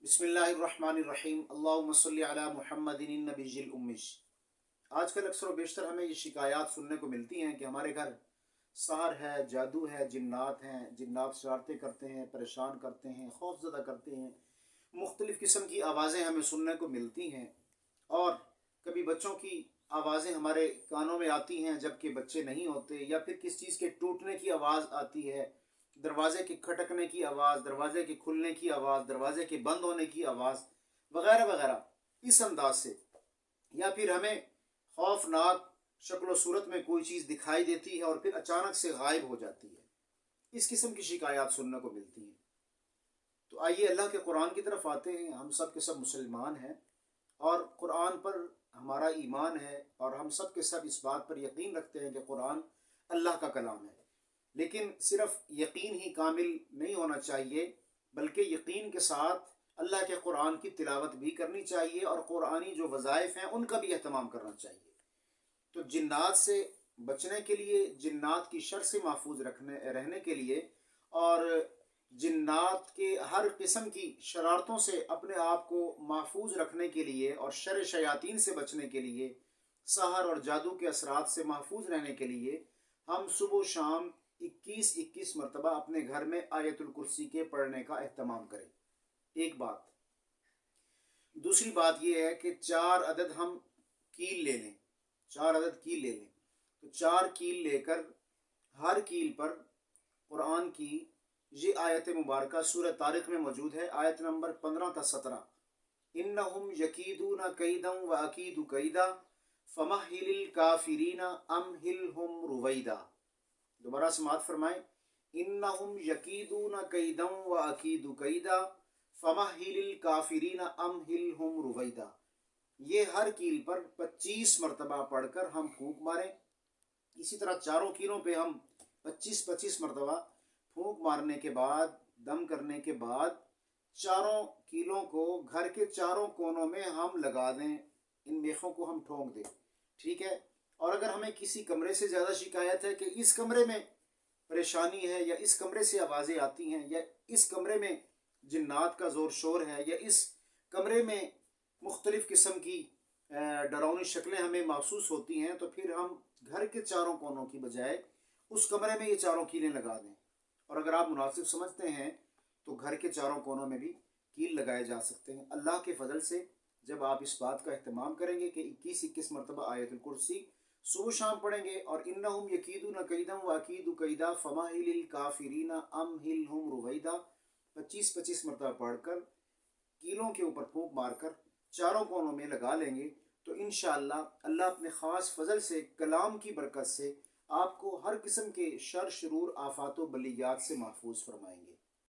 بسم اللہ الرحمن الرحیم اللہم صلی علی محمد النبی الامش۔ آج کل اکثر و بیشتر ہمیں یہ شکایات سننے کو ملتی ہیں کہ ہمارے گھر سحر ہے، جادو ہے، جنات ہیں، جنات شرارتیں کرتے ہیں، پریشان کرتے ہیں، خوف زدہ کرتے ہیں، مختلف قسم کی آوازیں ہمیں سننے کو ملتی ہیں، اور کبھی بچوں کی آوازیں ہمارے کانوں میں آتی ہیں جب کہ بچے نہیں ہوتے، یا پھر کس چیز کے ٹوٹنے کی آواز آتی ہے، دروازے کے کھٹکنے کی آواز، دروازے کے کھلنے کی آواز، دروازے کے بند ہونے کی آواز وغیرہ وغیرہ، اس انداز سے، یا پھر ہمیں خوفناک شکل و صورت میں کوئی چیز دکھائی دیتی ہے اور پھر اچانک سے غائب ہو جاتی ہے، اس قسم کی شکایات سننے کو ملتی ہیں۔ تو آئیے اللہ کے قرآن کی طرف آتے ہیں۔ ہم سب کے سب مسلمان ہیں اور قرآن پر ہمارا ایمان ہے، اور ہم سب کے سب اس بات پر یقین رکھتے ہیں کہ قرآن اللہ کا کلام ہے، لیکن صرف یقین ہی کامل نہیں ہونا چاہیے، بلکہ یقین کے ساتھ اللہ کے قرآن کی تلاوت بھی کرنی چاہیے، اور قرآنی جو وظائف ہیں ان کا بھی اہتمام کرنا چاہیے۔ تو جنات سے بچنے کے لیے، جنات کی شر سے محفوظ رہنے کے لیے، اور جنات کے ہر قسم کی شرارتوں سے اپنے آپ کو محفوظ رکھنے کے لیے، اور شر شیاطین سے بچنے کے لیے، سحر اور جادو کے اثرات سے محفوظ رہنے کے لیے، ہم صبح و شام 21 مرتبہ اپنے گھر میں آیت الکرسی کے پڑھنے کا اہتمام کریں۔ ایک بات۔ دوسری بات یہ ہے کہ 4 عدد ہم کیل لے لیں، 4 عدد کیل لے لیں۔ تو 4 کیل لے کر ہر کیل پر قرآن کی یہ آیت مبارکہ سورہ طارق میں موجود ہے، آیت نمبر 15 تا 17۔ انہم یکیدون کیدا واکید کیدا فمہل الکافرین امہلہم رویدا۔ دوبارہ سماعت فرمائیں۔ انہم یکیدون کیدا واکید کیدا فمہل الکافرین امہلہم رویدا۔ یہ ہر کیل پر 25 مرتبہ پڑھ کر ہم پھونک ماریں۔ اسی طرح چاروں کیلوں پہ ہم 25 مرتبہ پھونک مارنے کے بعد، دم کرنے کے بعد، چاروں کیلوں کو گھر کے چاروں کونوں میں ہم لگا دیں، ان میخوں کو ہم ٹھونک دیں، ٹھیک ہے۔ اور اگر ہمیں کسی کمرے سے زیادہ شکایت ہے کہ اس کمرے میں پریشانی ہے، یا اس کمرے سے آوازیں آتی ہیں، یا اس کمرے میں جنات کا زور شور ہے، یا اس کمرے میں مختلف قسم کی ڈراؤنی شکلیں ہمیں محسوس ہوتی ہیں، تو پھر ہم گھر کے چاروں کونوں کی بجائے اس کمرے میں یہ چاروں کیلیں لگا دیں۔ اور اگر آپ مناسب سمجھتے ہیں تو گھر کے چاروں کونوں میں بھی کیل لگائے جا سکتے ہیں۔ اللہ کے فضل سے جب آپ اس بات کا اہتمام کریں گے کہ 21 مرتبہ آیت الکرسی صبح شام پڑھیں گے، اور انہم یکیدون کیدا واکید کیدا فمہل الکافرین امہلہم رویدا 25 مرتبہ پڑھ کر کیلوں کے اوپر پھونک مار کر چاروں کونوں میں لگا لیں گے، تو انشاءاللہ اللہ اپنے خاص فضل سے، کلام کی برکت سے، آپ کو ہر قسم کے شر، شرور، آفات و بلیات سے محفوظ فرمائیں گے۔